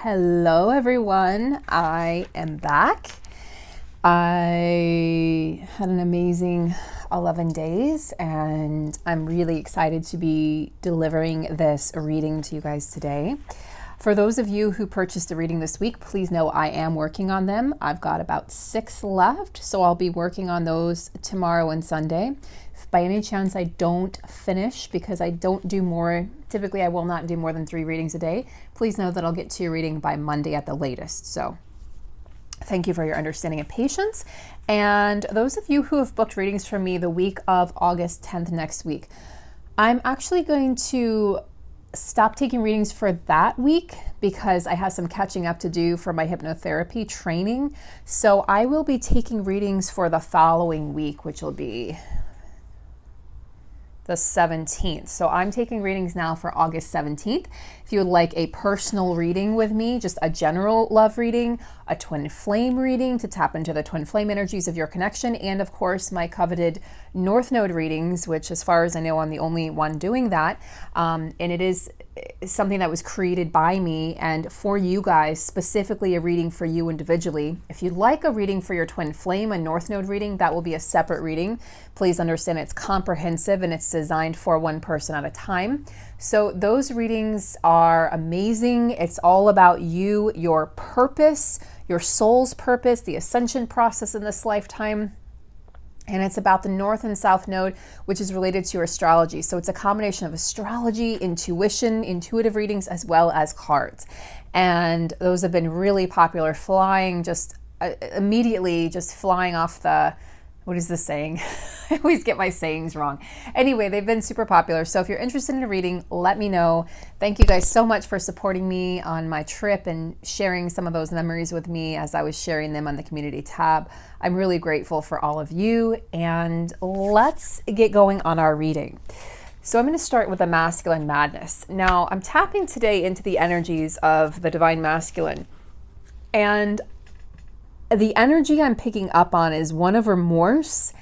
Hello everyone, I am back. I had an amazing 11 days and I'm really excited to be delivering this reading to you guys today. For those of you who purchased a reading this week, please know I am working on them. I've got about 6 left, so I'll be working on those tomorrow and Sunday. If by any chance I don't finish, because I don't do more, typically I will not do more than 3 readings a day, please know that I'll get to your reading by Monday at the latest. So thank you for your understanding and patience. And those of you who have booked readings from me the week of August 10th next week, I'm actually going to stop taking readings for that week because I have some catching up to do for my hypnotherapy training. So I will be taking readings for the following week, which will be the 17th. So I'm taking readings now for August 17th. If you would like a personal reading with me, just a general love reading, a twin flame reading to tap into the twin flame energies of your connection, and of course my coveted North Node readings, which as far as I know, I'm the only one doing that. And it is something that was created by me and for you guys, specifically a reading for you individually. If you'd like a reading for your twin flame, a North Node reading, that will be a separate reading. Please understand it's comprehensive and it's designed for one person at a time. So those readings are amazing. It's all about you, your purpose, your soul's purpose, the ascension process in this lifetime. And it's about the North and South Node, which is related to your astrology. So it's a combination of astrology, intuition, intuitive readings, as well as cards. And those have been really popular, flying just immediately, just flying off the, what is the saying? I always get my sayings wrong. Anyway, they've been super popular. So if you're interested in a reading, let me know. Thank you guys so much for supporting me on my trip and sharing some of those memories with me as I was sharing them on the community tab. I'm really grateful for all of you. And let's get going on our reading. So I'm going to start with the masculine madness. Now, I'm tapping today into the energies of the divine masculine. And the energy I'm picking up on is one of remorse,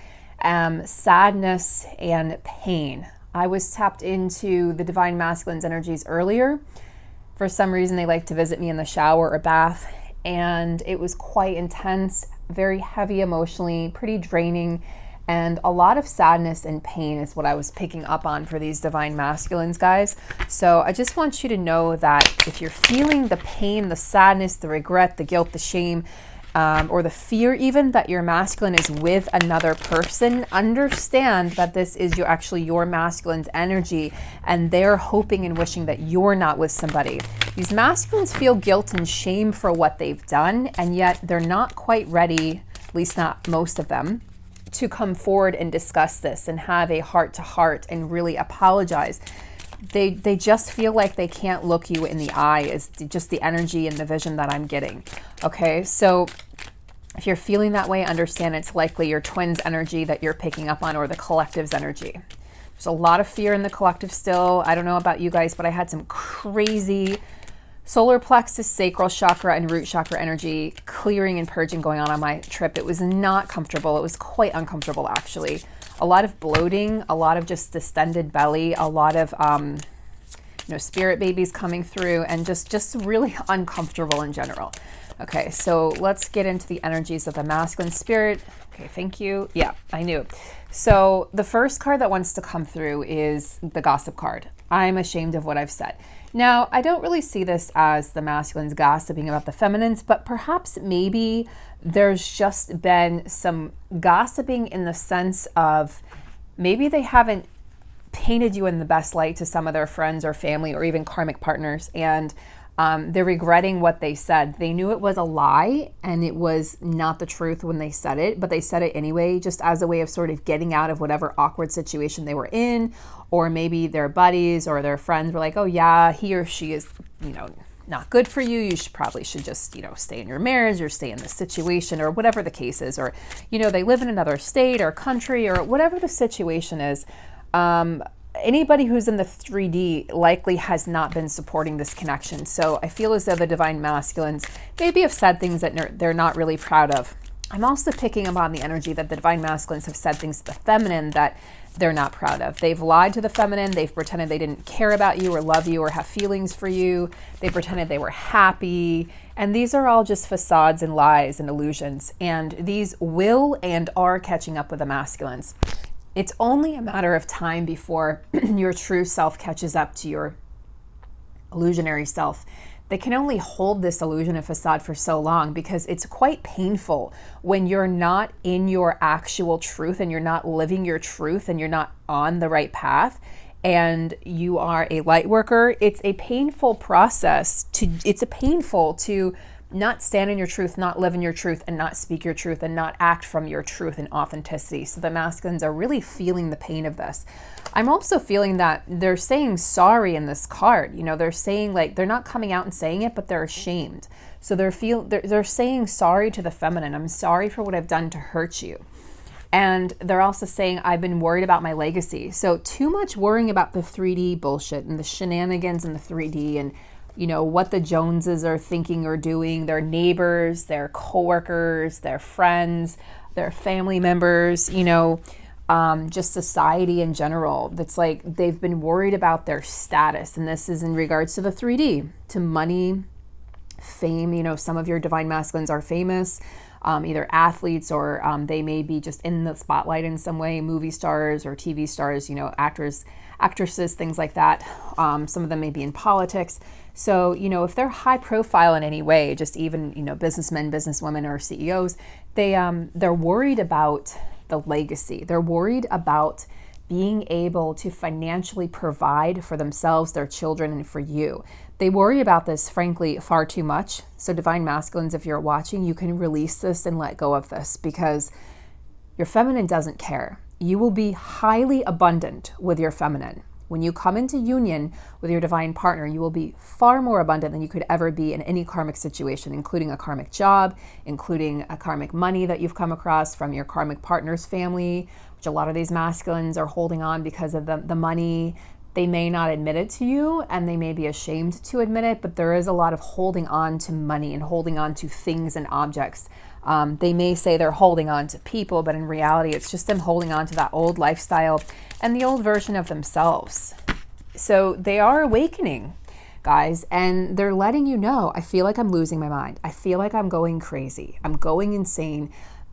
sadness, and pain. I was tapped into the divine masculine's energies earlier. For some reason, they like to visit me in the shower or bath, and it was quite intense, very heavy emotionally, pretty draining, and a lot of sadness and pain is what I was picking up on for these divine masculines, guys. So I just want you to know that if you're feeling the pain, the sadness, the regret, the guilt, the shame, or the fear even that your masculine is with another person, understand that this is actually your masculine's energy and they're hoping and wishing that you're not with somebody. These masculines feel guilt and shame for what they've done, and yet they're not quite ready, at least not most of them, to come forward and discuss this and have a heart-to-heart and really apologize. They just feel like they can't look you in the eye, is just the energy and the vision that I'm getting. Okay, so if you're feeling that way, understand it's likely your twin's energy that you're picking up on, or the collective's energy. There's a lot of fear in the collective still. I don't know about you guys, but I had some crazy solar plexus, sacral chakra, and root chakra energy clearing and purging going on my trip. It was not comfortable. It was quite uncomfortable, actually. A lot of bloating, a lot of just distended belly, a lot of spirit babies coming through, and just really uncomfortable in general. Okay, so let's get into the energies of the masculine spirit. Okay, thank you. Yeah, I knew. So the first card that wants to come through is the gossip card. I'm ashamed of what I've said. Now, I don't really see this as the masculines gossiping about the feminines, but perhaps maybe there's just been some gossiping in the sense of maybe they haven't painted you in the best light to some of their friends or family or even karmic partners, and they're regretting what they said. They knew it was a lie and it was not the truth when they said it, but they said it anyway, just as a way of sort of getting out of whatever awkward situation they were in. Or maybe their buddies or their friends were like, oh yeah, he or she is, not good for you. You probably should just, stay in your marriage or stay in this situation, or whatever the case is. Or, they live in another state or country, or whatever the situation is. Anybody who's in the 3D likely has not been supporting this connection. So I feel as though the divine masculines maybe have said things that they're not really proud of. I'm also picking up on the energy that the divine masculines have said things to the feminine that they're not proud of. They've lied to the feminine. They've pretended they didn't care about you or love you or have feelings for you. They pretended they were happy. And these are all just facades and lies and illusions. And these will and are catching up with the masculines. It's only a matter of time before your true self catches up to your illusionary self. They can only hold this illusion and facade for so long because it's quite painful when you're not in your actual truth and you're not living your truth and you're not on the right path and you are a light worker. It's a painful process it's painful to not stand in your truth, not live in your truth, and not speak your truth, and not act from your truth and authenticity. So the masculines are really feeling the pain of this. I'm also feeling that they're saying sorry in this card. You know, they're saying, like, they're not coming out and saying it, but they're ashamed. So they're saying sorry to the feminine. I'm sorry for what I've done to hurt you. And they're also saying, I've been worried about my legacy. So too much worrying about the 3D bullshit and the shenanigans in the 3D and you know, what the Joneses are thinking or doing, their neighbors, their coworkers, their friends, their family members, you know, just society in general. That's like they've been worried about their status. And this is in regards to the 3D, to money, fame. You know, some of your divine masculines are famous, either athletes or they may be just in the spotlight in some way, movie stars or TV stars, you know, actors, actresses, things like that. Some of them may be in politics. So, you know, if they're high profile in any way, just even, you know, businessmen, businesswomen, or CEOs, they're worried about the legacy. They're worried about being able to financially provide for themselves, their children, and for you. They worry about this, frankly, far too much. So divine masculines, if you're watching, you can release this and let go of this because your feminine doesn't care. You will be highly abundant with your feminine. When you come into union with your divine partner, you will be far more abundant than you could ever be in any karmic situation, including a karmic job, including a karmic money that you've come across from your karmic partner's family, which a lot of these masculines are holding on because of the money. They may not admit it to you and they may be ashamed to admit it, but there is a lot of holding on to money and holding on to things and objects. They may say they're holding on to people, but in reality, it's just them holding on to that old lifestyle and the old version of themselves. So they are awakening, guys, and they're letting you know, I feel like I'm losing my mind. I feel like I'm going crazy. I'm going insane.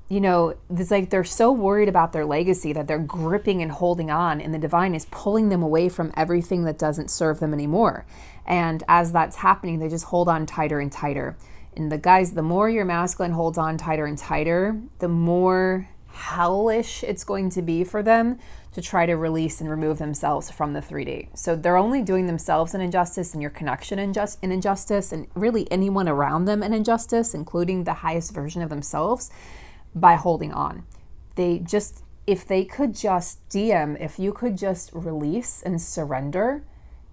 You know, it's like they're so worried about their legacy that they're gripping and holding on, and the divine is pulling them away from everything that doesn't serve them anymore. And as that's happening, they just hold on tighter and tighter. And the guys, the more your masculine holds on tighter and tighter, the more hellish it's going to be for them to try to release and remove themselves from the 3D. So they're only doing themselves an injustice and your connection an injustice, and really anyone around them an injustice, including the highest version of themselves, by holding on. If they could just DM, if you could just release and surrender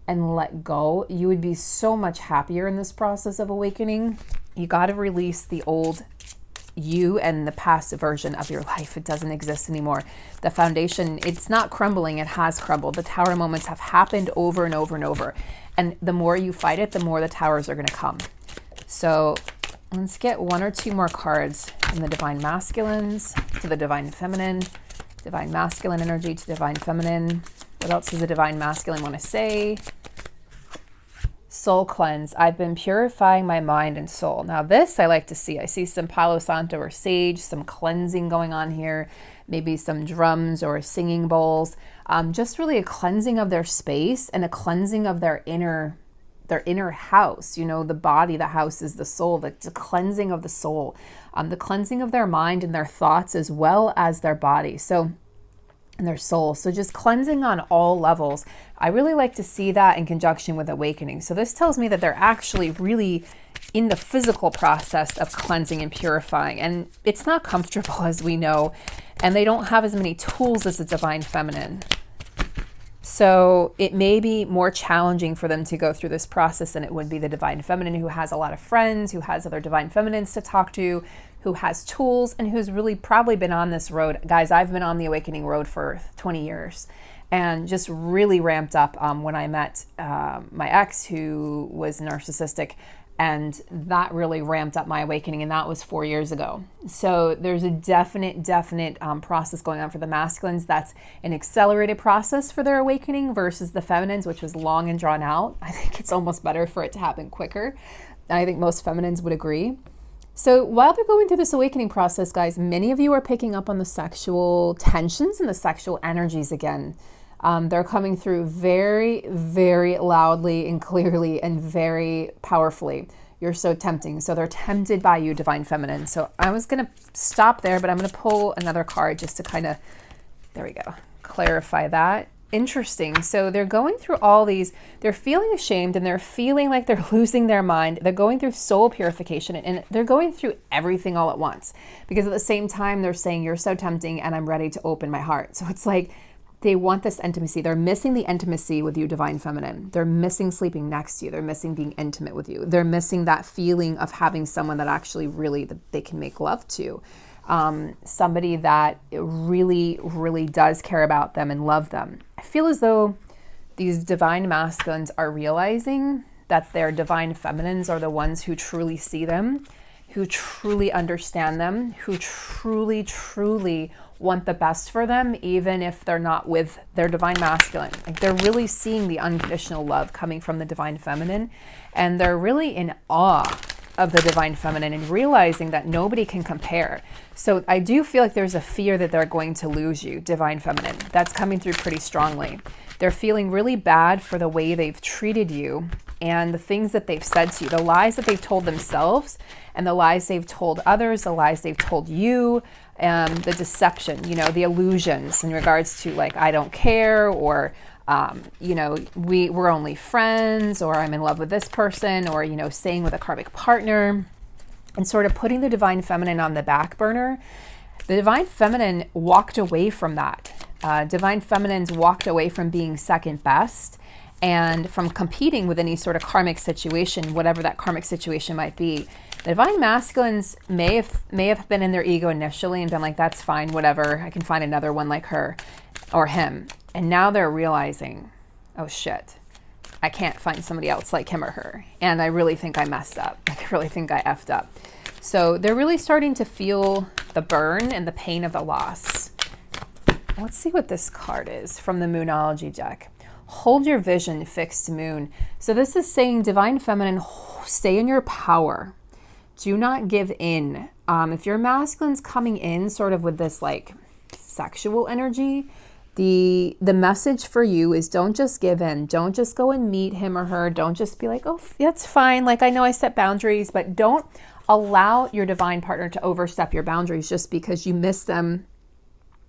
and let go, you would be so much happier in this process of awakening. You got to release the old you and the past version of your life. It doesn't exist anymore. The foundation, it's not crumbling, it has crumbled. The tower moments have happened over and over and over. And the more you fight it, the more the towers are going to come. So let's get one or two more cards from the divine masculines to the divine feminine, divine masculine energy to divine feminine. What else does the divine masculine want to say? Soul cleanse. I've been purifying my mind and soul. Now this I like to see. I see some Palo Santo or sage, some cleansing going on here, maybe some drums or singing bowls. Just really a cleansing of their space and a cleansing of their inner house. You know, the body, the house is the soul, the cleansing of the soul, the cleansing of their mind and their thoughts as well as their body. And their soul. So just cleansing on all levels. I really like to see that in conjunction with awakening. So this tells me that they're actually really in the physical process of cleansing and purifying. And it's not comfortable, as we know, and they don't have as many tools as the divine feminine. So it may be more challenging for them to go through this process than it would be the divine feminine, who has a lot of friends, who has other divine feminines to talk to, who has tools, and who's really probably been on this road. Guys, I've been on the awakening road for 20 years. and just really ramped up when I met my ex, who was narcissistic, and that really ramped up my awakening, and that was 4 years ago. So there's a definite process going on for the masculines. That's an accelerated process for their awakening versus the feminines, which was long and drawn out. I think it's almost better for it to happen quicker. And I think most feminines would agree. So while they're going through this awakening process, guys, many of you are picking up on the sexual tensions and the sexual energies again. They're coming through very, very loudly and clearly and very powerfully. You're so tempting. So they're tempted by you, divine feminine. So I was going to stop there, but I'm going to pull another card just to kind of, there we go, clarify that. Interesting. So they're going through all these, they're feeling ashamed and they're feeling like they're losing their mind. They're going through soul purification and they're going through everything all at once, because at the same time they're saying, you're so tempting and I'm ready to open my heart. So it's like they want this intimacy. They're missing the intimacy with you, divine feminine. They're missing sleeping next to you. They're missing being intimate with you. They're missing that feeling of having someone that actually really that they can make love to. Somebody that really, really does care about them and love them. I feel as though these divine masculines are realizing that their divine feminines are the ones who truly see them, who truly understand them, who truly, truly want the best for them, even if they're not with their divine masculine. Like, they're really seeing the unconditional love coming from the divine feminine, and they're really in awe of the divine feminine and realizing that nobody can compare. So I do feel like there's a fear that they're going to lose you, divine feminine. That's coming through pretty strongly. They're feeling really bad for the way they've treated you and the things that they've said to you, the lies that they've told themselves and the lies they've told others, the lies they've told you, the deception, the illusions in regards to like, I don't care, or we're only friends, or I'm in love with this person, or, staying with a karmic partner, and sort of putting the divine feminine on the back burner. The divine feminine walked away from that. Divine feminines walked away from being second best and from competing with any sort of karmic situation, whatever that karmic situation might be. The divine masculines may have been in their ego initially and been like, that's fine, whatever, I can find another one like her or him. And now they're realizing, oh shit, I can't find somebody else like him or her. And I really think I messed up. I really think I effed up. So they're really starting to feel the burn and the pain of the loss. Let's see what this card is from the Moonology deck. Hold your vision, fixed moon. So this is saying, divine feminine, stay in your power. Do not give in. If your masculine's coming in sort of with this like sexual energy, the message for you is, don't just give in. Don't just go and meet him or her. Don't just be like, oh, that's fine. Like, I know I set boundaries, but don't allow your divine partner to overstep your boundaries just because you miss them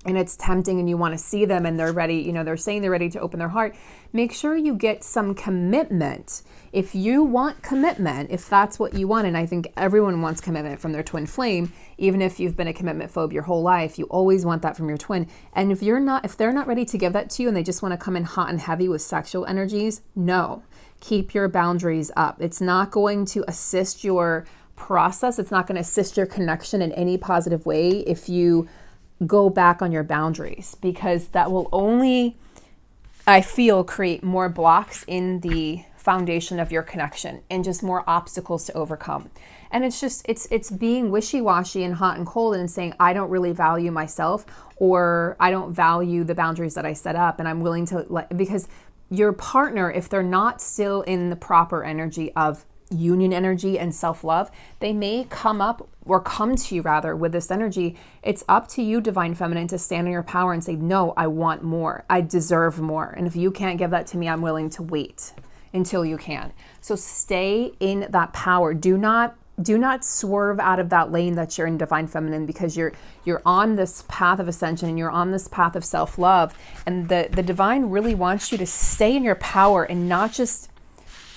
and it's tempting and you want to see them and they're ready, they're saying they're ready to open their heart. Make sure you get some commitment. If you want commitment, if that's what you want, and I think everyone wants commitment from their twin flame, even if you've been a commitment phobe your whole life, you always want that from your twin. And if they're not ready to give that to you and they just want to come in hot and heavy with sexual energies, no, keep your boundaries up. It's not going to assist your process. It's not going to assist your connection in any positive way if you go back on your boundaries, because that will only, I feel, create more blocks in the foundation of your connection and just more obstacles to overcome. And it's just, it's being wishy-washy and hot and cold and saying, I don't really value myself, or I don't value the boundaries that I set up, and I'm willing to because your partner, if they're not still in the proper energy of union energy and self-love, they may come to you rather with this energy. It's up to you, divine feminine, to stand in your power and say, no, I want more. I deserve more. And if you can't give that to me, I'm willing to wait until you can. So stay in that power. Do not swerve out of that lane that you're in, divine feminine, because you're on this path of ascension and you're on this path of self-love. And the divine really wants you to stay in your power and not just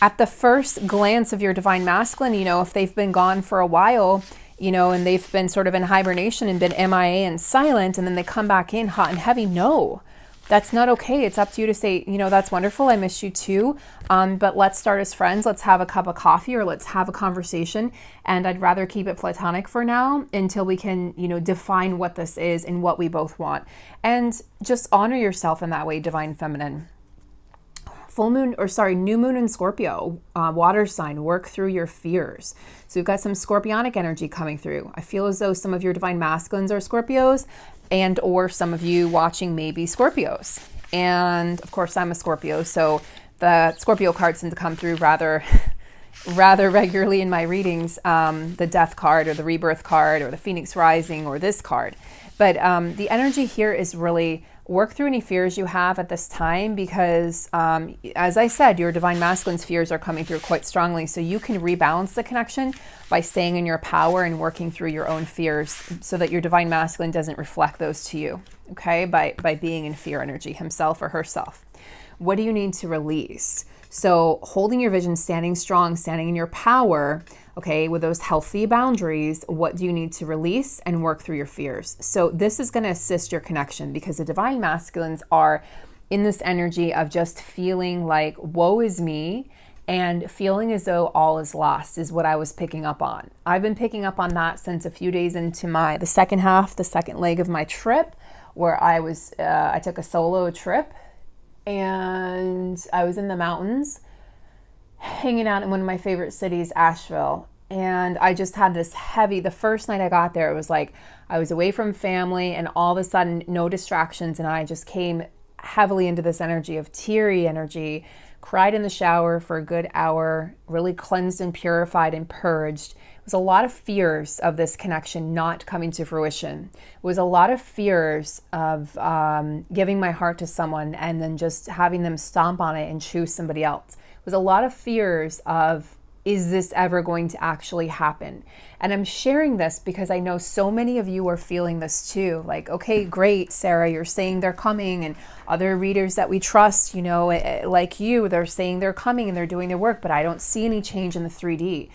at the first glance of your divine masculine, if they've been gone for a while, and they've been sort of in hibernation and been MIA and silent, and then they come back in hot and heavy. No, that's not okay. It's up to you to say, you know, that's wonderful. I miss you too. But let's start as friends. Let's have a cup of coffee or let's have a conversation. And I'd rather keep it platonic for now until we can, you know, define what this is and what we both want. And just honor yourself in that way, divine feminine. New moon in Scorpio, water sign, work through your fears. So we've got some scorpionic energy coming through. I feel as though some of your divine masculines are Scorpios, and or some of you watching may be Scorpios. And of course I'm a Scorpio, so the Scorpio cards tend to come through rather regularly in my readings, the death card or the rebirth card or the Phoenix rising or this card. But the energy here is really work through any fears you have at this time because, as I said, your divine masculine's fears are coming through quite strongly. So you can rebalance the connection by staying in your power and working through your own fears so that your divine masculine doesn't reflect those to you, okay, by being in fear energy, himself or herself. What do you need to release? So holding your vision, standing strong, standing in your power, okay, with those healthy boundaries, what do you need to release and work through your fears? So this is going to assist your connection because the divine masculines are in this energy of just feeling like, woe is me, and feeling as though all is lost is what I was picking up on. I've been picking up on that since a few days into the second leg of my trip, where I took a solo trip and I was in the mountains hanging out in one of my favorite cities, Asheville. And I just had this the first night I got there, it was like I was away from family and all of a sudden no distractions. And I just came heavily into this energy of teary energy, cried in the shower for a good hour, really cleansed and purified and purged. It was a lot of fears of this connection not coming to fruition. It was a lot of fears of giving my heart to someone and then just having them stomp on it and choose somebody else. It was a lot of fears of, is this ever going to actually happen? And I'm sharing this because I know so many of you are feeling this too. Like, okay, great, Sarah, you're saying they're coming, and other readers that we trust, you know, like you, they're saying they're coming and they're doing their work, but I don't see any change in the 3D.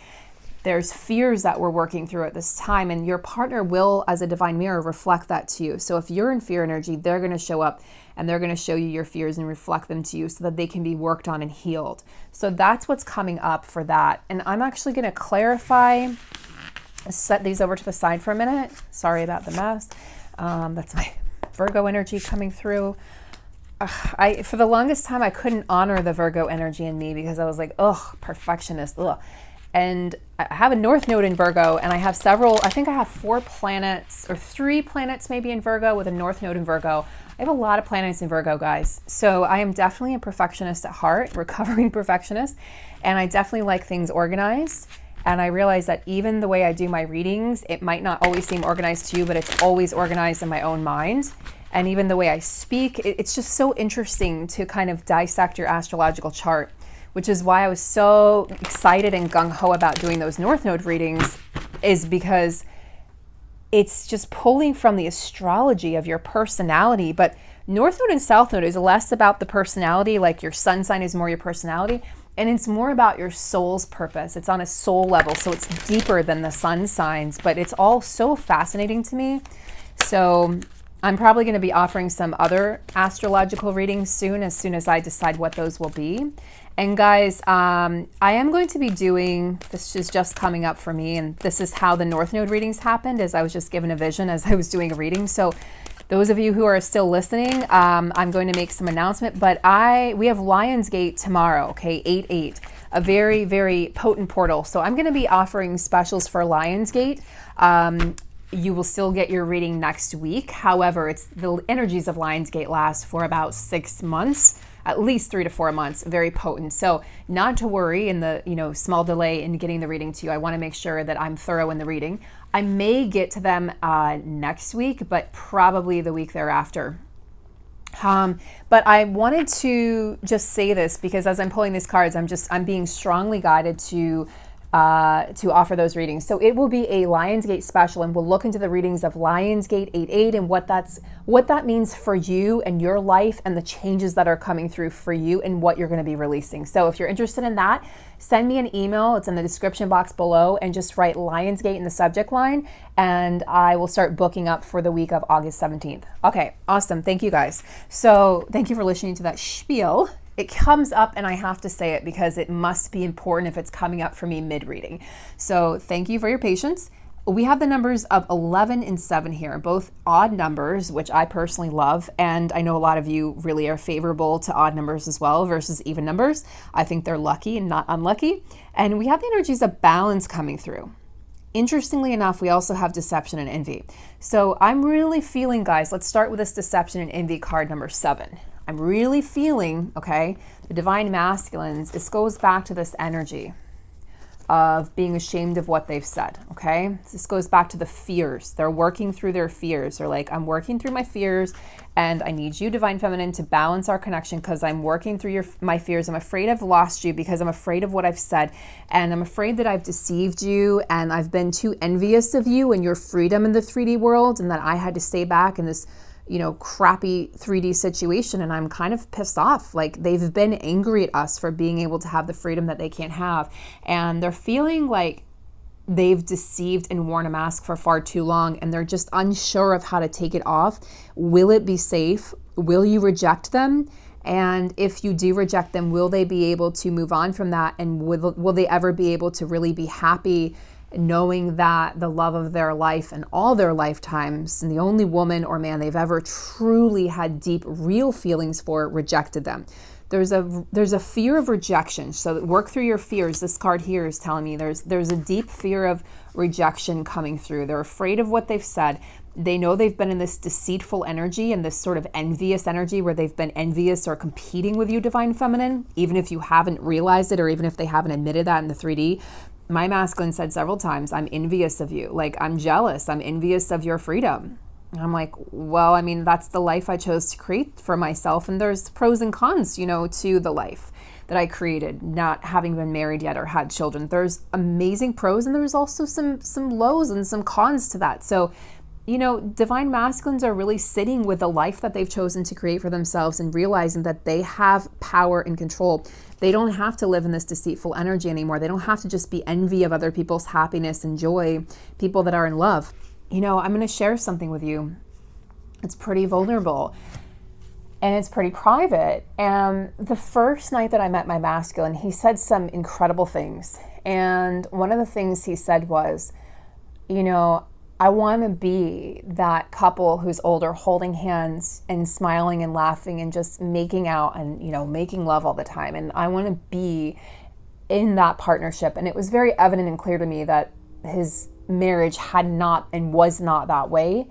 There's fears that we're working through at this time, and your partner will, as a divine mirror, reflect that to you. So if you're in fear energy, they're going to show up and they're going to show you your fears and reflect them to you so that they can be worked on and healed. So that's what's coming up for that. And I'm actually going to clarify, set these over to the side for a minute. Sorry about the mess. That's my Virgo energy coming through. For the longest time, I couldn't honor the Virgo energy in me because I was like, ugh, perfectionist, ugh. And I have a North Node in Virgo, and I have I think I have 4 planets, or 3 planets maybe in Virgo with a North Node in Virgo. I have a lot of planets in Virgo, guys. So I am definitely a perfectionist at heart, recovering perfectionist, and I definitely like things organized. And I realize that even the way I do my readings, it might not always seem organized to you, but it's always organized in my own mind. And even the way I speak, it's just so interesting to kind of dissect your astrological chart, which is why I was so excited and gung-ho about doing those North Node readings, is because it's just pulling from the astrology of your personality. But North Node and South Node is less about the personality, like your sun sign is more your personality, and it's more about your soul's purpose. It's on a soul level, so it's deeper than the sun signs, but it's all so fascinating to me. So I'm probably going to be offering some other astrological readings soon as I decide what those will be. And guys, I am going to be doing, this is just coming up for me, and this is how the North Node readings happened, as I was just given a vision as I was doing a reading. So those of you who are still listening, I'm going to make some announcement, but we have Lionsgate tomorrow, okay, 8/8, a very, very potent portal. So I'm going to be offering specials for Lionsgate. You will still get your reading next week. However, the energies of Lionsgate last for about 6 months, at least 3 to 4 months, very potent. So not to worry in the small delay in getting the reading to you. I want to make sure that I'm thorough in the reading. I may get to them next week, but probably the week thereafter. But I wanted to just say this because as I'm pulling these cards, I'm being strongly guided to to offer those readings. So it will be a Lionsgate special, and we'll look into the readings of Lionsgate 88 and what that means for you and your life and the changes that are coming through for you and what you're going to be releasing. So if you're interested in that, send me an email. It's in the description box below, and just write Lionsgate in the subject line, and I will start booking up for the week of August 17th. Okay, awesome. Thank you guys. So thank you for listening to that spiel. It comes up and I have to say it because it must be important if it's coming up for me mid-reading. So thank you for your patience. We have the numbers of 11 and 7 here, both odd numbers, which I personally love. And I know a lot of you really are favorable to odd numbers as well versus even numbers. I think they're lucky and not unlucky. And we have the energies of balance coming through. Interestingly enough, we also have deception and envy. So I'm really feeling, guys, let's start with this deception and envy card number 7. I'm really feeling, okay, the divine masculines, this goes back to this energy of being ashamed of what they've said, okay? This goes back to the fears. They're working through their fears. They're like, I'm working through my fears, and I need you, divine feminine, to balance our connection because I'm working through my fears. I'm afraid I've lost you because I'm afraid of what I've said, and I'm afraid that I've deceived you, and I've been too envious of you and your freedom in the 3D world, and that I had to stay back in this crappy 3D situation, and I'm kind of pissed off. Like, they've been angry at us for being able to have the freedom that they can't have, and they're feeling like they've deceived and worn a mask for far too long, and they're just unsure of how to take it off. Will it be safe? Will you reject them? And if you do reject them, will they be able to move on from that? And will they ever be able to really be happy knowing that the love of their life and all their lifetimes, and the only woman or man they've ever truly had deep, real feelings for, rejected them? There's a fear of rejection. So work through your fears. This card here is telling me there's a deep fear of rejection coming through. They're afraid of what they've said. They know they've been in this deceitful energy and this sort of envious energy where they've been envious or competing with you, divine feminine, even if you haven't realized it or even if they haven't admitted that in the 3D. My masculine said several times, I'm envious of you. Like, I'm jealous. I'm envious of your freedom. And I'm like, well, I mean, that's the life I chose to create for myself. And there's pros and cons, to the life that I created, not having been married yet or had children. There's amazing pros, and there's also some lows and some cons to that. So, divine masculines are really sitting with the life that they've chosen to create for themselves and realizing that they have power and control. They don't have to live in this deceitful energy anymore. They don't have to just be envy of other people's happiness and joy, people that are in love. I'm going to share something with you. It's pretty vulnerable and it's pretty private. And the first night that I met my masculine, he said some incredible things. And one of the things he said was, I want to be that couple who's older, holding hands and smiling and laughing and just making out and, making love all the time. And I want to be in that partnership. And it was very evident and clear to me that his marriage had not and was not that way.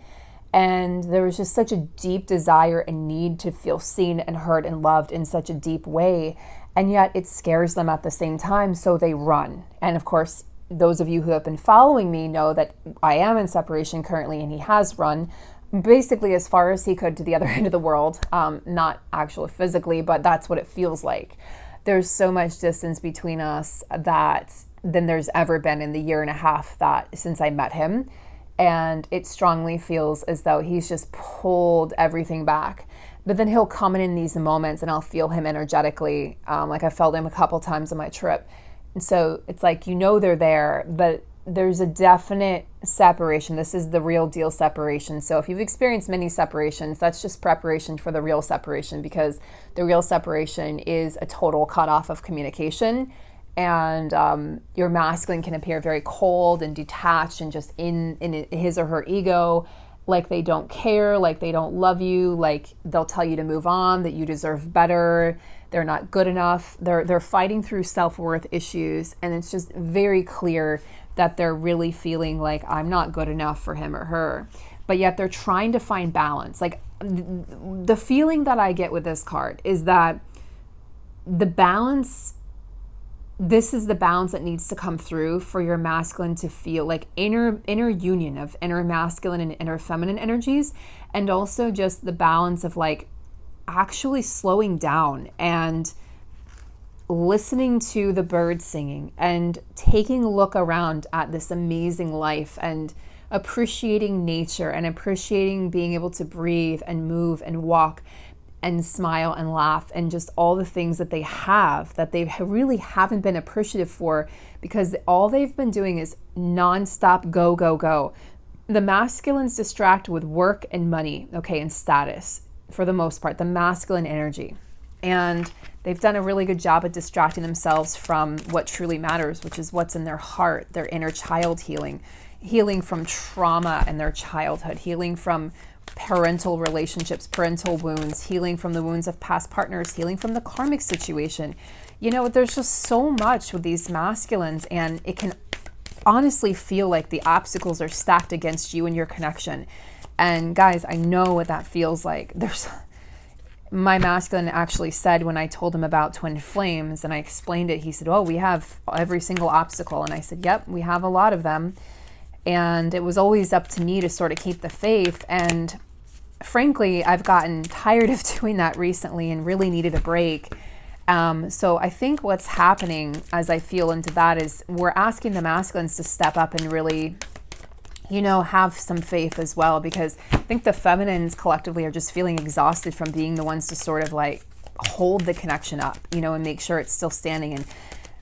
And there was just such a deep desire and need to feel seen and heard and loved in such a deep way. And yet it scares them at the same time. So they run. And of course, those of you who have been following me know that I am in separation currently, and he has run basically as far as he could to the other end of the world. Not actually physically, but that's what it feels like. There's so much distance between us than there's ever been in the year and a half that since I met him. And it strongly feels as though he's just pulled everything back. But then he'll come in these moments and I'll feel him energetically, like I felt him a couple times on my trip. And so it's like, they're there, but there's a definite separation. This is the real deal separation. So if you've experienced many separations, that's just preparation for the real separation, because the real separation is a total cutoff of communication. And your masculine can appear very cold and detached and just in his or her ego, like they don't care, like they don't love you, like they'll tell you to move on, that you deserve better, they're not good enough. They're fighting through self-worth issues, and it's just very clear that they're really feeling like I'm not good enough for him or her. But yet they're trying to find balance. Like the feeling that I get with this card is that the balance, this is the balance that needs to come through for your masculine to feel like inner union of inner masculine and inner feminine energies, and also just the balance of like actually slowing down and listening to the birds singing and taking a look around at this amazing life and appreciating nature and appreciating being able to breathe and move and walk and smile and laugh and just all the things that they have that they really haven't been appreciative for, because all they've been doing is nonstop go, go, go. The masculines distract with work and money, okay, and status for the most part, the masculine energy. And they've done a really good job at distracting themselves from what truly matters, which is what's in their heart, their inner child healing, healing from trauma in their childhood, healing from parental relationships, parental wounds, healing from the wounds of past partners, healing from the karmic situation. You know, there's just so much with these masculines, and it can honestly feel like the obstacles are stacked against you and your connection. And guys, I know what that feels like. My masculine actually said, when I told him about twin flames and I explained it, he said, "Oh, we have every single obstacle." And I said, "Yep, we have a lot of them." And it was always up to me to sort of keep the faith. And frankly, I've gotten tired of doing that recently and really needed a break. So I think what's happening as I feel into that is we're asking the masculines to step up and really, you know, have some faith as well, because I think the feminines collectively are just feeling exhausted from being the ones to sort of like hold the connection up, you know, and make sure it's still standing. And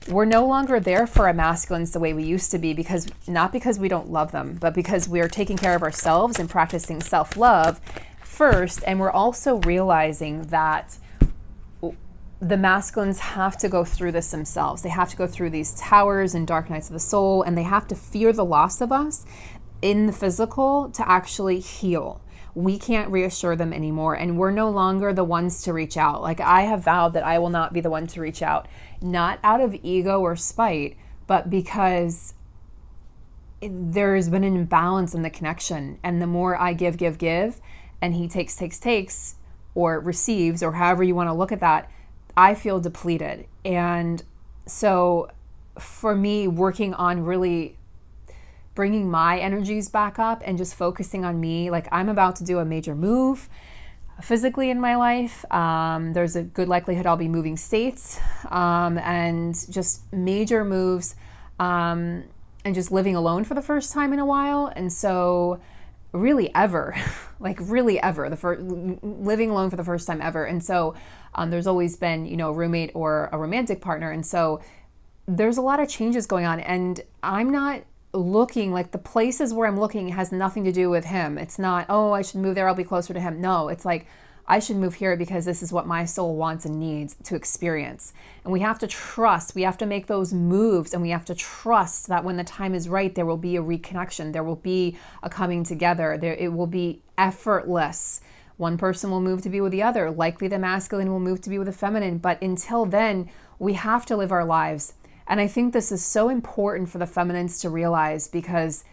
we're no longer there for our masculines the way we used to be, because not because we don't love them, but because we are taking care of ourselves and practicing self-love first. And we're also realizing that the masculines have to go through this themselves. They have to go through these towers and dark nights of the soul, and they have to fear the loss of us in the physical to actually heal. We can't reassure them anymore, and we're no longer the ones to reach out. Like, I have vowed that I will not be the one to reach out, not out of ego or spite, but because there's been an imbalance in the connection. And the more I give, and he takes, or receives, or however you want to look at that, I feel depleted. And so for me, working on really bringing my energies back up and just focusing on me, like I'm about to do a major move physically in my life. There's a good likelihood I'll be moving states, and just major moves, and just living alone for the first time in a while. And so really ever, living alone for the first time ever. And so there's always been, you know, a roommate or a romantic partner. And so there's a lot of changes going on, and I'm not looking, like the places where I'm looking has nothing to do with him. It's not, oh, I should move there, I'll be closer to him. No, it's like, I should move here because this is what my soul wants and needs to experience. And we have to trust, we have to make those moves, and we have to trust that when the time is right, there will be a reconnection, there will be a coming together, it will be effortless. One person will move to be with the other, likely the masculine will move to be with the feminine, but until then, we have to live our lives. And I think this is so important for the feminines to realize, because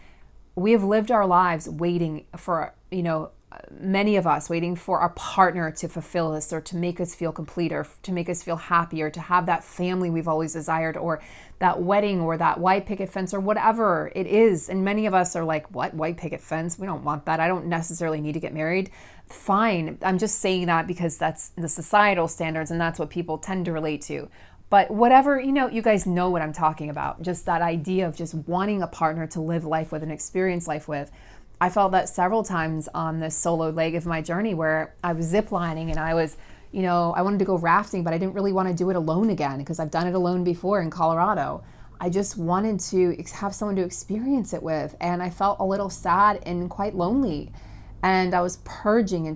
we have lived our lives waiting for, you know, many of us waiting for our partner to fulfill us, or to make us feel complete, or to make us feel happy, or to have that family we've always desired, or that wedding, or that white picket fence, or whatever it is. And many of us are like, what, white picket fence? We don't want that. I don't necessarily need to get married. Fine. I'm just saying that because that's the societal standards, and that's what people tend to relate to. But whatever, you know, you guys know what I'm talking about. Just that idea of just wanting a partner to live life with and experience life with. I felt that several times on this solo leg of my journey, where I was ziplining and I was, you know, I wanted to go rafting, but I didn't really want to do it alone again, because I've done it alone before in Colorado. I just wanted to have someone to experience it with. And I felt a little sad and quite lonely. And I was purging.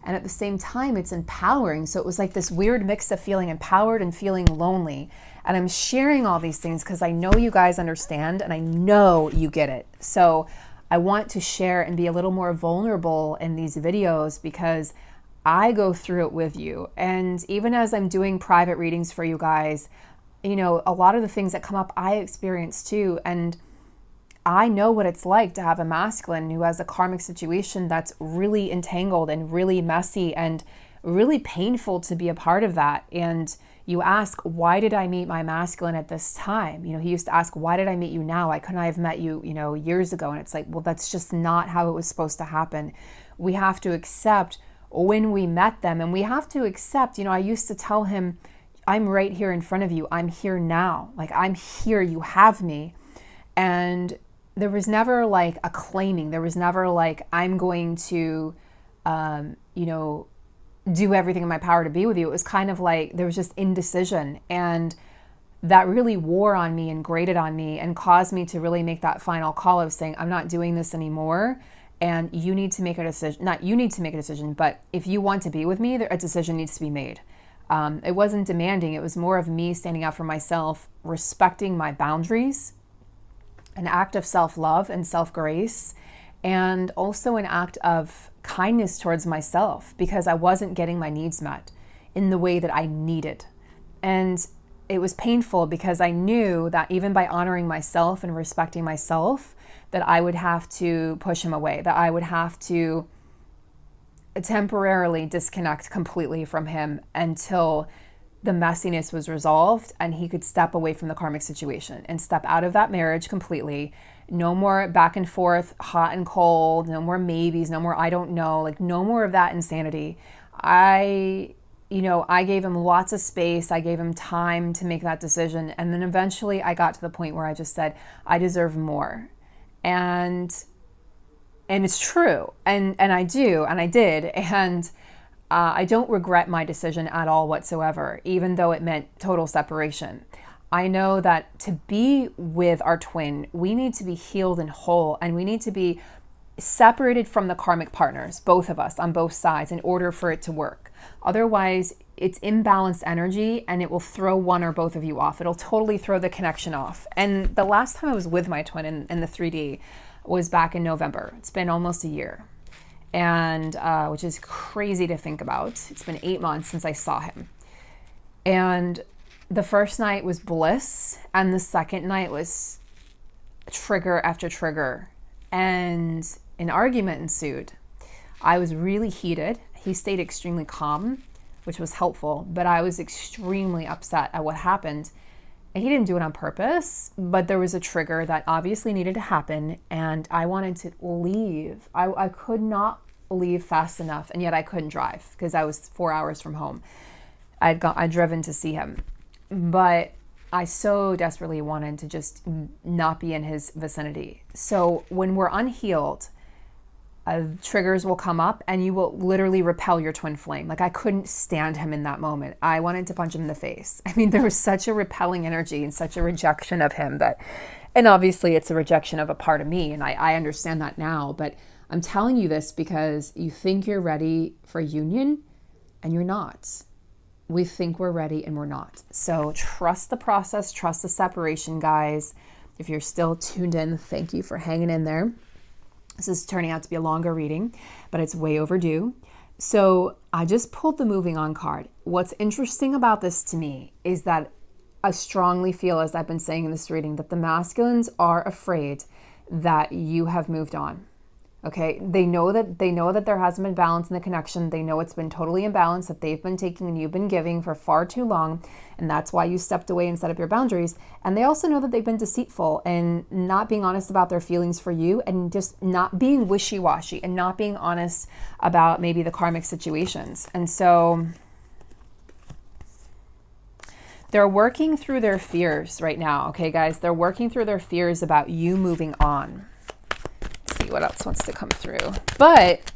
And at the same time, it's empowering. So it was like this weird mix of feeling empowered and feeling lonely. And I'm sharing all these things because I know you guys understand, and I know you get it. So I want to share and be a little more vulnerable in these videos, because I go through it with you. And even as I'm doing private readings for you guys, you know, a lot of the things that come up, I experience too. And I know what it's like to have a masculine who has a karmic situation that's really entangled and really messy and really painful to be a part of that. And you ask, why did I meet my masculine at this time? You know, he used to ask, why did I meet you now? Why couldn't I have met you, you know, years ago? And it's like, well, that's just not how it was supposed to happen. We have to accept when we met them. And we have to accept, I used to tell him, I'm right here in front of you. I'm here now. Like, I'm here. You have me. And there was never like a claiming. There was never like, I'm going to, do everything in my power to be with you. It was kind of like there was just indecision. And that really wore on me and grated on me and caused me to really make that final call of saying, I'm not doing this anymore. And you need to make a decision. Not you need to make a decision, but if you want to be with me, a decision needs to be made. It wasn't demanding. It was more of me standing up for myself, respecting my boundaries, an act of self-love and self-grace, and also an act of kindness towards myself because I wasn't getting my needs met in the way that I needed. And it was painful because I knew that even by honoring myself and respecting myself, that I would have to push him away, that I would have to temporarily disconnect completely from him until the messiness was resolved and he could step away from the karmic situation and step out of that marriage completely. No more back and forth, hot and cold, no more maybes, no more I don't know, like no more of that insanity. I gave him lots of space. I gave him time to make that decision. And then eventually I got to the point where I just said, I deserve more. And it's true. And I do. And I did. And I don't regret my decision at all whatsoever, even though it meant total separation. I know that to be with our twin, we need to be healed and whole, and we need to be separated from the karmic partners, both of us on both sides, in order for it to work. Otherwise, it's imbalanced energy and it will throw one or both of you off. It'll totally throw the connection off. And the last time I was with my twin in the 3D was back in November. It's been almost a year, and which is crazy to think about. It's been 8 months since I saw him. And the first night was bliss, and the second night was trigger after trigger. And an argument ensued. I was really heated. He stayed extremely calm, which was helpful, but I was extremely upset at what happened. And he didn't do it on purpose, but there was a trigger that obviously needed to happen, and I wanted to leave. I could not leave fast enough, and yet I couldn't drive because I was 4 hours from home. I'd driven to see him, but I so desperately wanted to just not be in his vicinity. So when we're unhealed, triggers will come up and you will literally repel your twin flame. Like, I couldn't stand him in that moment. I wanted to punch him in the face. I mean, there was such a repelling energy and such a rejection of him and obviously it's a rejection of a part of me. And I understand that now, but I'm telling you this because you think you're ready for union and you're not. We think we're ready and we're not. So trust the process, trust the separation, guys. If you're still tuned in, thank you for hanging in there. This is turning out to be a longer reading, but it's way overdue. So I just pulled the moving on card. What's interesting about this to me is that I strongly feel, as I've been saying in this reading, that the masculines are afraid that you have moved on. Okay, they know that there hasn't been balance in the connection. They know it's been totally imbalanced, that they've been taking and you've been giving for far too long, and that's why you stepped away and set up your boundaries. And they also know that they've been deceitful and not being honest about their feelings for you, and just not being wishy-washy and not being honest about maybe the karmic situations. And so they're working through their fears right now. Okay, guys, they're working through their fears about you moving on. What else wants to come through? But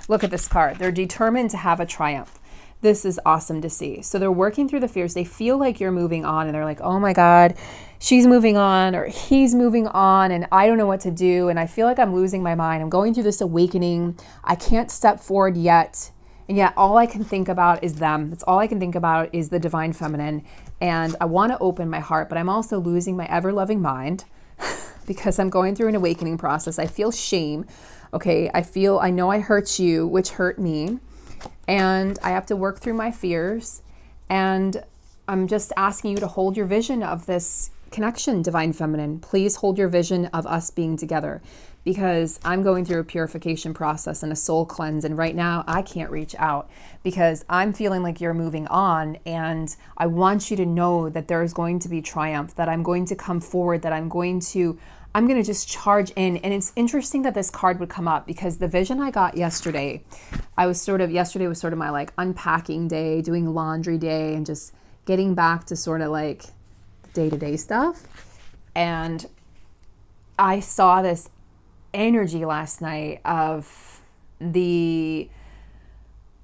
look at this card. They're determined to have a triumph. This is awesome to see. So they're working through the fears. They feel like you're moving on, and they're like, oh my God, she's moving on or he's moving on, and I don't know what to do. And I feel like I'm losing my mind. I'm going through this awakening. I can't step forward yet. And yet all I can think about is them. That's all I can think about is the divine feminine. And I want to open my heart, but I'm also losing my ever-loving mind because I'm going through an awakening process. I feel shame. Okay, I know I hurt you, which hurt me. And I have to work through my fears. And I'm just asking you to hold your vision of this connection, divine feminine. Please hold your vision of us being together. because I'm going through a purification process and a soul cleanse. And right now I can't reach out because I'm feeling like you're moving on. And I want you to know that there is going to be triumph, that I'm going to come forward, that I'm going to just charge in. And it's interesting that this card would come up because the vision I got yesterday, yesterday was sort of my like unpacking day, doing laundry day, and just getting back to sort of like day-to-day stuff. And I saw this energy last night of the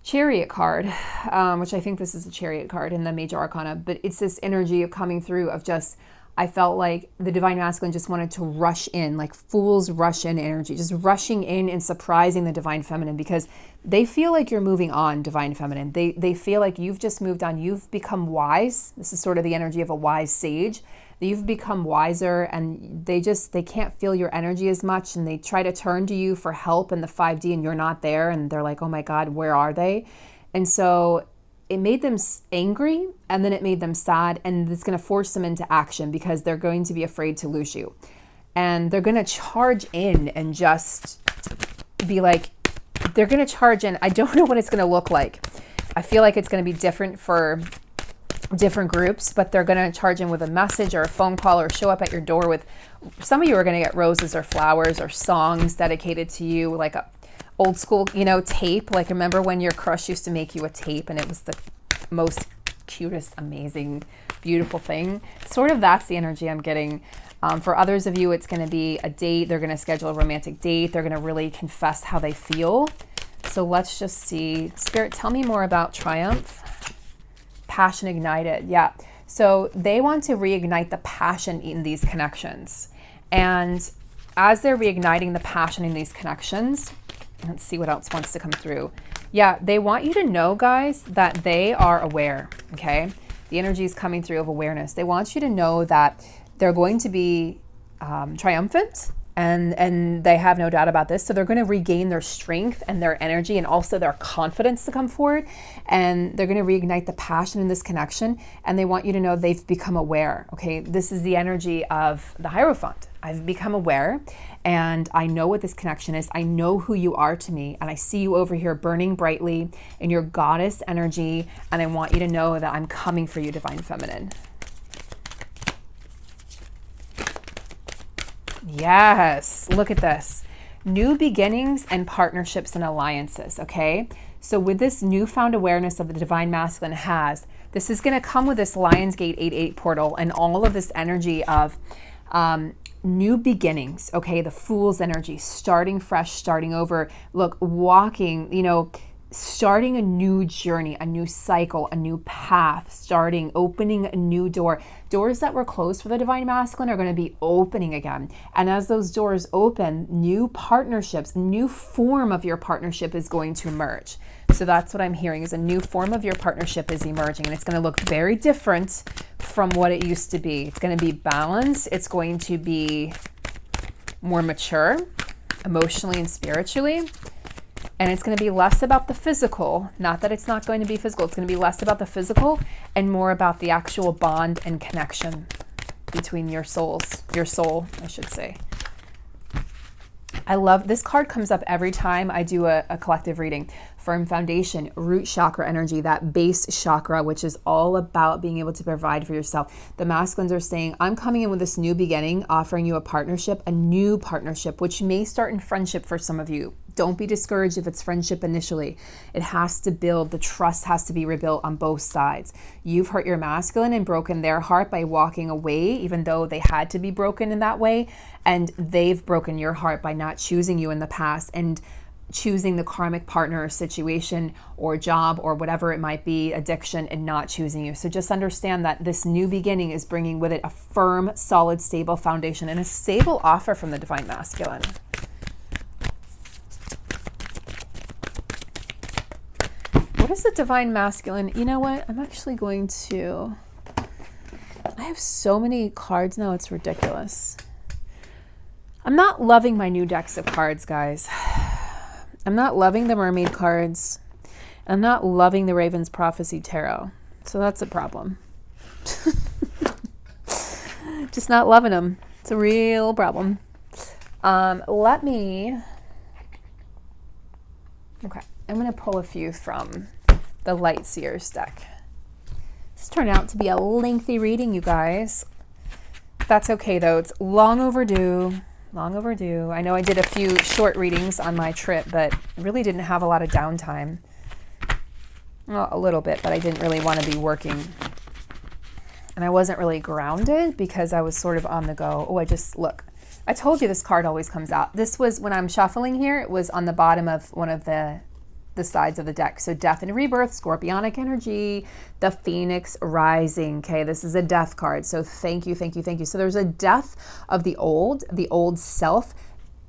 Chariot card, which I think this is a Chariot card in the Major Arcana, but it's this energy of coming through of just, I felt like the Divine Masculine just wanted to rush in, like fools rush in energy, just rushing in and surprising the Divine Feminine, because they feel like you're moving on, Divine Feminine. They feel like you've just moved on. You've become wise. This is sort of the energy of a wise sage. You've become wiser, and they can't feel your energy as much, and they try to turn to you for help in the 5D and you're not there, and they're like, oh my God, where are they? And so it made them angry, and then it made them sad, and it's going to force them into action because they're going to be afraid to lose you. And they're going to charge in and just be like, they're going to charge in. I don't know what it's going to look like. I feel like it's going to be different for different groups, but they're going to charge in with a message or a phone call or show up at your door with, some of you are going to get roses or flowers or songs dedicated to you, like a old school, tape. Like, remember when your crush used to make you a tape and it was the most cutest, amazing, beautiful thing? Sort of that's the energy I'm getting. For others of you, it's going to be a date. They're going to schedule a romantic date. They're going to really confess how they feel. So let's just see. Spirit, tell me more about triumph. Passion ignited. Yeah. So they want to reignite the passion in these connections. And as they're reigniting the passion in these connections, let's see what else wants to come through. Yeah, they want you to know, guys, that they are aware, okay? The energy is coming through of awareness. They want you to know that they're going to be triumphant, and they have no doubt about this. So they're going to regain their strength and their energy and also their confidence to come forward. And they're going to reignite the passion in this connection. And they want you to know they've become aware, okay? This is the energy of the Hierophant. I've become aware, and I know what this connection is. I know who you are to me, and I see you over here burning brightly in your goddess energy, and I want you to know that I'm coming for you, Divine Feminine. Yes, look at this. New beginnings and partnerships and alliances, okay? So with this newfound awareness of the Divine Masculine this is going to come with this Lionsgate 8-8 portal and all of this energy of new beginnings, okay? The Fool's energy, starting fresh, starting over. Look, walking, starting a new journey, a new cycle, a new path, opening a new door. Doors that were closed for the Divine Masculine are going to be opening again. And as those doors open, new partnerships, new form of your partnership is going to emerge. So that's what I'm hearing, is a new form of your partnership is emerging, and it's going to look very different from what it used to be. It's going to be balanced. It's going to be more mature, emotionally and spiritually. And it's going to be less about the physical. Not that it's not going to be physical. It's going to be less about the physical and more about the actual bond and connection between your souls. Your soul, I should say. I love, this card comes up every time I do a collective reading. Firm foundation, root chakra energy, that base chakra, which is all about being able to provide for yourself. The masculines are saying, I'm coming in with this new beginning, offering you a partnership, a new partnership, which may start in friendship for some of you. Don't be discouraged if it's friendship initially. It has to build, the trust has to be rebuilt on both sides. You've hurt your masculine and broken their heart by walking away, even though they had to be broken in that way. And they've broken your heart by not choosing you in the past and choosing the karmic partner or situation or job or whatever it might be, addiction, and not choosing you. So just understand that this new beginning is bringing with it a firm, solid, stable foundation and a stable offer from the Divine Masculine. What is the Divine Masculine? You know what? I'm actually going to... I have so many cards now, it's ridiculous. I'm not loving my new decks of cards, guys. I'm not loving the Mermaid cards. I'm not loving the Raven's Prophecy Tarot. So that's a problem. Just not loving them. It's a real problem. Let me, okay, I'm going to pull a few from the Light Seers deck. This turned out to be a lengthy reading, you guys. That's okay though. It's long overdue. Long overdue. I know I did a few short readings on my trip, but really didn't have a lot of downtime. Well, a little bit, but I didn't really want to be working. And I wasn't really grounded because I was sort of on the go. Oh, look. I told you this card always comes out. This was, when I'm shuffling here, it was on the bottom of one of the sides of the deck. So death and rebirth, scorpionic energy, the phoenix rising. Okay, this is a death card. So thank you, thank you, thank you. So there's a death of the old self.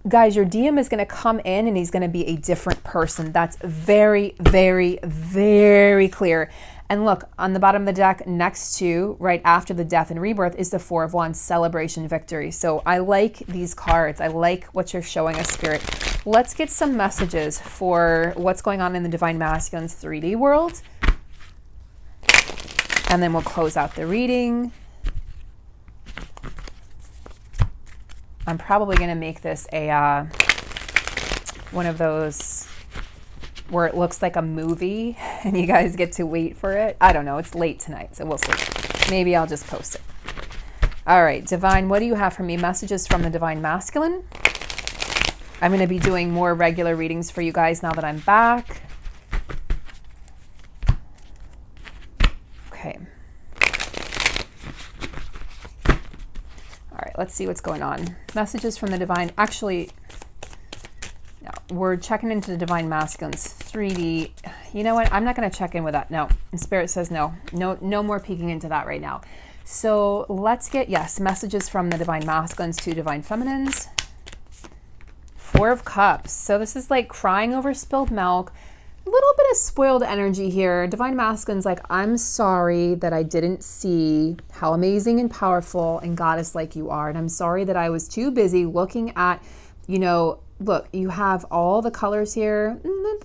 Guys, your DM is going to come in and he's going to be a different person. That's very, very, very clear. And look, on the bottom of the deck, next to, right after the death and rebirth, is the Four of Wands, celebration, victory. So I like these cards. I like what you're showing us, Spirit. Let's get some messages for what's going on in the Divine Masculine's 3D world. And then we'll close out the reading. I'm probably going to make this a one of those where it looks like a movie and you guys get to wait for it. I don't know. It's late tonight, so we'll see. Maybe I'll just post it. All right, Divine, what do you have for me? Messages from the Divine Masculine. I'm going to be doing more regular readings for you guys now that I'm back. Okay. All right, let's see what's going on. Messages from the Divine. Actually, no, we're checking into the Divine Masculine's 3D. You know what? I'm not going to check in with that. No. And Spirit says no. No more peeking into that right now. So let's get, yes, messages from the Divine Masculines to Divine Feminines. Four of Cups. So this is like crying over spilled milk. A little bit of spoiled energy here. Divine Masculine's like, I'm sorry that I didn't see how amazing and powerful and goddess-like you are. And I'm sorry that I was too busy looking at, you know, look, you have all the colors here.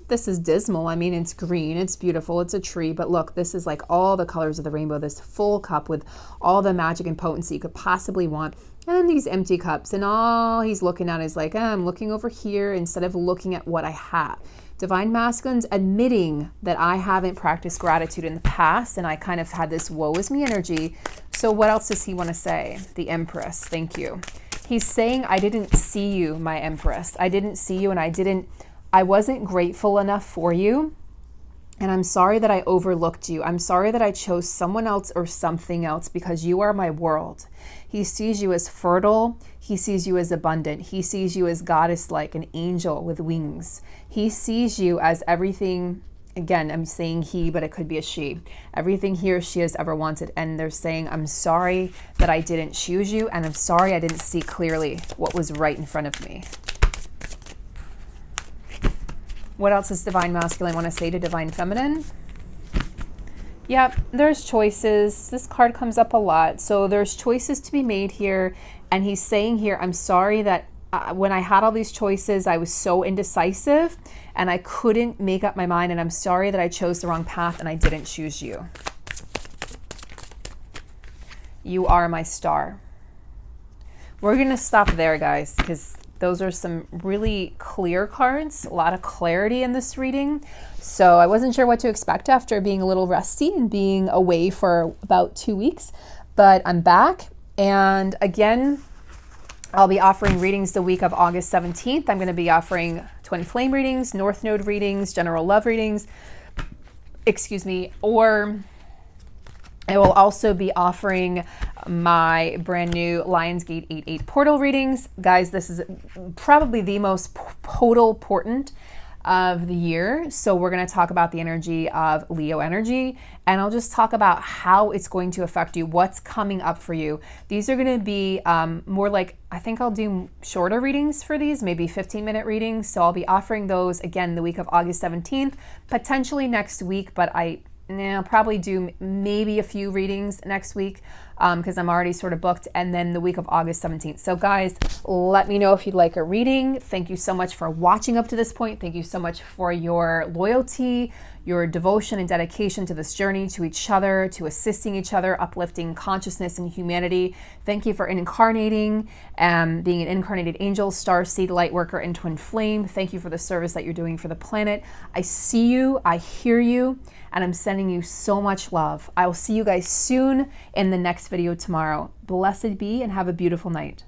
This is dismal. I mean, it's green, it's beautiful, it's a tree, but look, this is like all the colors of the rainbow, this full cup with all the magic and potency you could possibly want. And these empty cups, and all he's looking at is like, I'm looking over here instead of looking at what I have. Divine Masculine's admitting that I haven't practiced gratitude in the past, and I kind of had this woe is me energy. So what else does he want to say? The Empress, thank you. He's saying, I didn't see you, my Empress. I didn't see you, and I wasn't grateful enough for you. And I'm sorry that I overlooked you. I'm sorry that I chose someone else or something else because you are my world. He sees you as fertile. He sees you as abundant. He sees you as goddess-like, an angel with wings. He sees you as everything. Again, I'm saying he, but it could be a she. Everything he or she has ever wanted. And they're saying, I'm sorry that I didn't choose you. And I'm sorry I didn't see clearly what was right in front of me. What else does Divine Masculine want to say to Divine Feminine? Yep, there's choices. This card comes up a lot. So there's choices to be made here. And he's saying here, I'm sorry that when I had all these choices, I was so indecisive and I couldn't make up my mind. And I'm sorry that I chose the wrong path and I didn't choose you. You are my star. We're going to stop there, guys, because those are some really clear cards, a lot of clarity in this reading. So I wasn't sure what to expect after being a little rusty and being away for about 2 weeks, but I'm back. And again, I'll be offering readings the week of August 17th. I'm going to be offering twin flame readings, North Node readings, general love readings, or I will also be offering my brand new Lionsgate 88 portal readings. Guys, this is probably the most portal portent of the year. So we're going to talk about the energy of Leo energy, and I'll just talk about how it's going to affect you, what's coming up for you. These are going to be more like, I think I'll do shorter readings for these, maybe 15-minute readings. So I'll be offering those again the week of August 17th, potentially next week, but I'll probably do maybe a few readings next week because I'm already sort of booked, and then the week of August 17th. So guys, let me know if you'd like a reading. Thank you so much for watching up to this point. Thank you so much for your loyalty, your devotion and dedication to this journey, to each other, to assisting each other, uplifting consciousness and humanity. Thank you for incarnating, being an incarnated angel, star seed, light worker, and twin flame. Thank you for the service that you're doing for the planet. I see you, I hear you, and I'm sending you so much love. I will see you guys soon in the next video tomorrow. Blessed be and have a beautiful night.